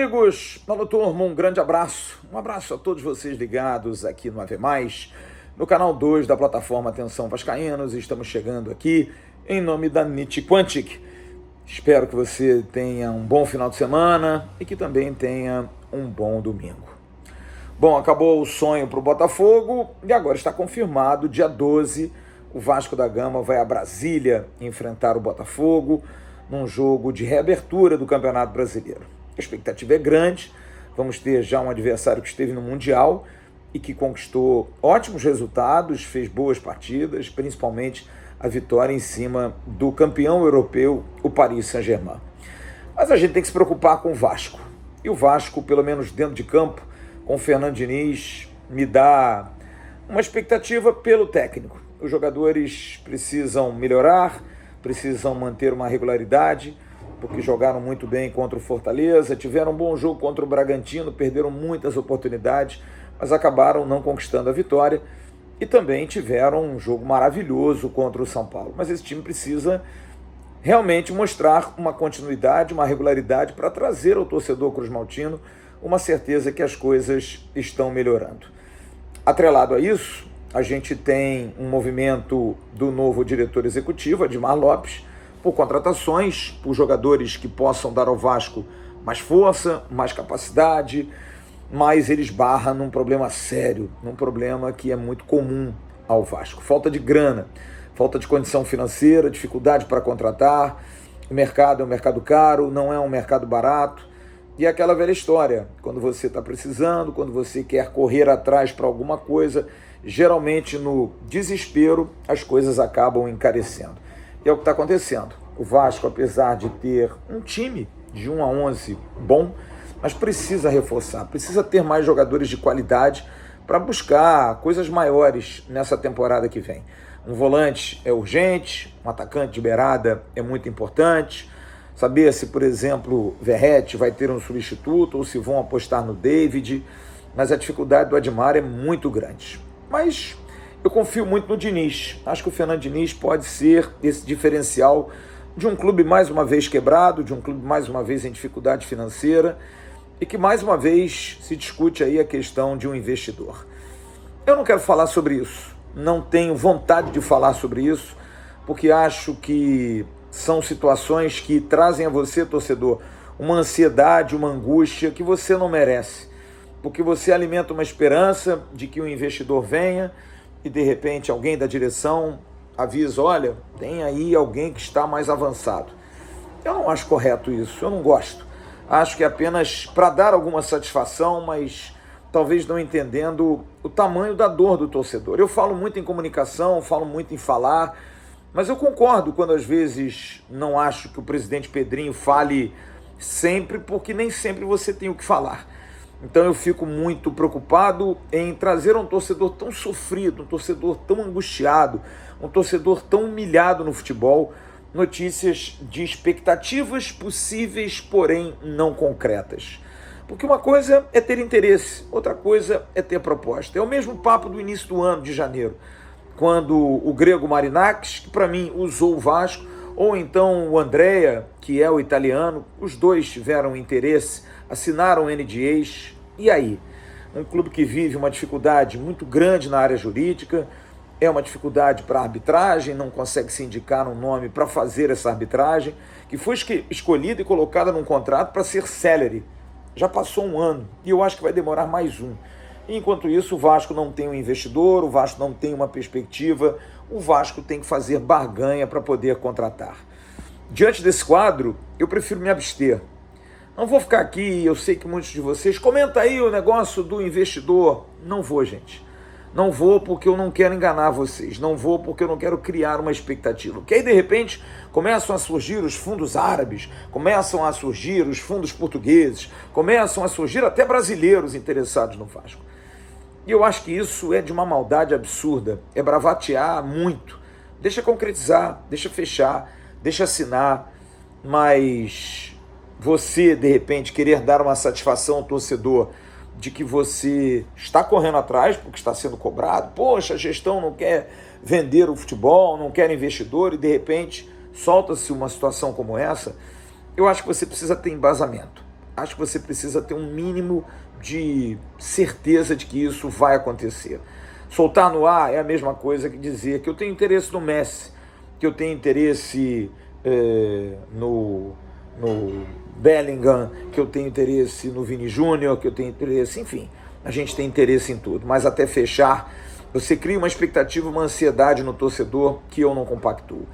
amigos, alô turma, um grande abraço. Um abraço a todos vocês ligados aqui no AV+, no canal 2 da plataforma Atenção Vascaínos. Estamos chegando aqui em nome da NIT Quantic. Espero que você tenha um bom final de semana e que também tenha um bom domingo. Bom, acabou o sonho para o Botafogo e agora está confirmado, dia 12, o Vasco da Gama vai a Brasília enfrentar o Botafogo num jogo de reabertura do Campeonato Brasileiro. A expectativa é grande, vamos ter já um adversário que esteve no Mundial e que conquistou ótimos resultados, fez boas partidas, principalmente a vitória em cima do campeão europeu, o Paris Saint-Germain. Mas a gente tem que se preocupar com o Vasco. E o Vasco, pelo menos dentro de campo, com o Fernando Diniz, me dá uma expectativa pelo técnico. Os jogadores precisam melhorar, precisam manter uma regularidade, porque jogaram muito bem contra o Fortaleza, tiveram um bom jogo contra o Bragantino, perderam muitas oportunidades, mas acabaram não conquistando a vitória, e também tiveram um jogo maravilhoso contra o São Paulo. Mas esse time precisa realmente mostrar uma continuidade, uma regularidade para trazer ao torcedor cruzmaltino uma certeza que as coisas estão melhorando. Atrelado a isso, a gente tem um movimento do novo diretor executivo, Admar Lopes, por contratações, por jogadores que possam dar ao Vasco mais força, mais capacidade, mas ele esbarra num problema sério, num problema que é muito comum ao Vasco. Falta de grana, falta de condição financeira, dificuldade para contratar, o mercado é um mercado caro, não é um mercado barato, e é aquela velha história, quando você está precisando, quando você quer correr atrás para alguma coisa, geralmente no desespero as coisas acabam encarecendo. E é o que está acontecendo. O Vasco, apesar de ter um time de 1 a 11 bom, mas precisa reforçar, precisa ter mais jogadores de qualidade para buscar coisas maiores nessa temporada que vem. Um volante é urgente, um atacante de beirada é muito importante. Saber se, por exemplo, Verratti vai ter um substituto ou se vão apostar no David, mas a dificuldade do Admar é muito grande. Mas eu confio muito no Diniz. Acho que o Fernando Diniz pode ser esse diferencial de um clube mais uma vez quebrado, de um clube mais uma vez em dificuldade financeira e que mais uma vez se discute aí a questão de um investidor. Eu não quero falar sobre isso, não tenho vontade de falar sobre isso, porque acho que são situações que trazem a você, torcedor, uma ansiedade, uma angústia que você não merece, porque você alimenta uma esperança de que um investidor venha e de repente alguém da direção avisa, olha, tem aí alguém que está mais avançado. Eu não acho correto isso, eu não gosto. Acho que é apenas para dar alguma satisfação, mas talvez não entendendo o tamanho da dor do torcedor. Eu falo muito em comunicação, falo muito em falar, mas eu concordo quando às vezes não acho que o presidente Pedrinho fale sempre, porque nem sempre você tem o que falar. Então eu fico muito preocupado em trazer um torcedor tão sofrido, um torcedor tão angustiado, um torcedor tão humilhado no futebol, notícias de expectativas possíveis, porém não concretas. Porque uma coisa é ter interesse, outra coisa é ter proposta. É o mesmo papo do início do ano, de janeiro, quando o grego Marinakis, que para mim usou o Vasco, ou então o Andrea, que é o italiano, os dois tiveram interesse, assinaram NDAs, e aí? Um clube que vive uma dificuldade muito grande na área jurídica, é uma dificuldade para a arbitragem, não consegue se indicar um nome para fazer essa arbitragem, que foi escolhida e colocada num contrato para ser célere. Já passou um ano, e eu acho que vai demorar mais um. Enquanto isso, o Vasco não tem um investidor, o Vasco não tem uma perspectiva, o Vasco tem que fazer barganha para poder contratar. Diante desse quadro, eu prefiro me abster. Não vou ficar aqui, eu sei que muitos de vocês, comenta aí o negócio do investidor. Não vou, gente. Não vou porque eu não quero enganar vocês, não vou porque eu não quero criar uma expectativa. Porque aí, de repente, começam a surgir os fundos árabes, começam a surgir os fundos portugueses, começam a surgir até brasileiros interessados no Vasco. E eu acho que isso é de uma maldade absurda, é bravatear muito. Deixa concretizar, deixa fechar, deixa assinar, mas você, de repente, querer dar uma satisfação ao torcedor de que você está correndo atrás porque está sendo cobrado, poxa, a gestão não quer vender o futebol, não quer investidor, e de repente solta-se uma situação como essa, eu acho que você precisa ter embasamento. acho que você precisa ter um mínimo de certeza de que isso vai acontecer. Soltar no ar é a mesma coisa que dizer que eu tenho interesse no Messi, que eu tenho interesse no Bellingham, que eu tenho interesse no Vini Júnior, que eu tenho interesse, enfim, a gente tem interesse em tudo, mas até fechar, você cria uma expectativa, uma ansiedade no torcedor que eu não compactuo.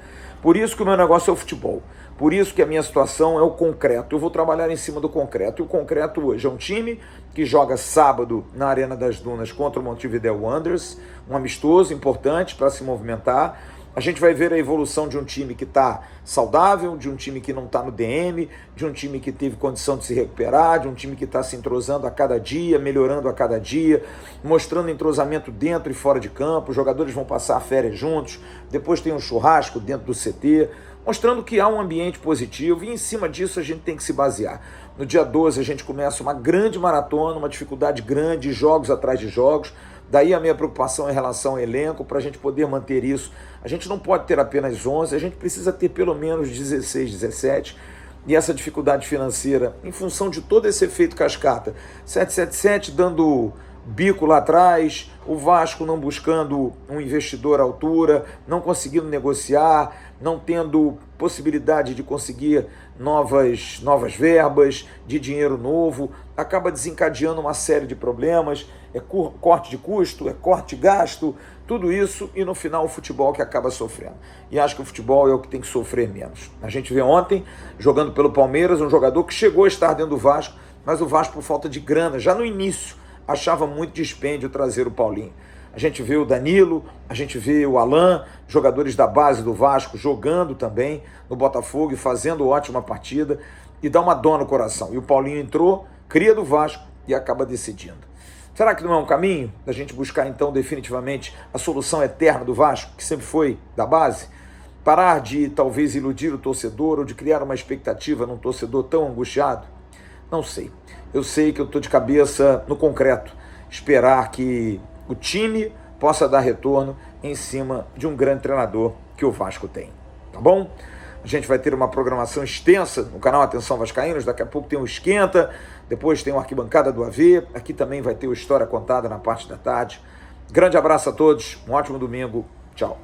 Por isso que o meu negócio é o futebol, por isso que a minha situação é o concreto, eu vou trabalhar em cima do concreto, e o concreto hoje é um time que joga sábado na Arena das Dunas contra o Montevideo Wanderers, um amistoso importante para se movimentar. A gente vai ver a evolução de um time que está saudável, de um time que não está no DM, de um time que teve condição de se recuperar, de um time que está se entrosando a cada dia, melhorando a cada dia, mostrando entrosamento dentro e fora de campo. Os jogadores vão passar férias juntos, depois tem um churrasco dentro do CT, mostrando que há um ambiente positivo, e em cima disso a gente tem que se basear. No dia 12 a gente começa uma grande maratona, uma dificuldade grande, jogos atrás de jogos. Daí a minha preocupação em relação ao elenco, para a gente poder manter isso. A gente não pode ter apenas 11, a gente precisa ter pelo menos 16, 17. E essa dificuldade financeira, em função de todo esse efeito cascata, 777 dando bico lá atrás, o Vasco não buscando um investidor à altura, não conseguindo negociar, não tendo possibilidade de conseguir novas verbas, de dinheiro novo, acaba desencadeando uma série de problemas, é corte de custo, é corte de gasto, tudo isso, e no final o futebol que acaba sofrendo. E acho que o futebol é o que tem que sofrer menos. A gente vê ontem, jogando pelo Palmeiras, um jogador que chegou a estar dentro do Vasco, mas o Vasco, por falta de grana, já no início, achava muito dispêndio trazer o Paulinho. A gente vê o Danilo, a gente vê o Alan, jogadores da base do Vasco jogando também no Botafogo e fazendo ótima partida, e dá uma dor no coração. E o Paulinho entrou, cria do Vasco e acaba decidindo. Será que não é um caminho da gente buscar então definitivamente a solução eterna do Vasco, que sempre foi da base? Parar de talvez iludir o torcedor ou de criar uma expectativa num torcedor tão angustiado? Não sei. Eu sei que eu estou de cabeça no concreto, esperar que o time possa dar retorno em cima de um grande treinador que o Vasco tem, tá bom? A gente vai ter uma programação extensa no canal Atenção Vascaínos, daqui a pouco tem o Esquenta, depois tem o Arquibancada do AV, aqui também vai ter o História Contada na parte da tarde. Grande abraço a todos, um ótimo domingo, tchau.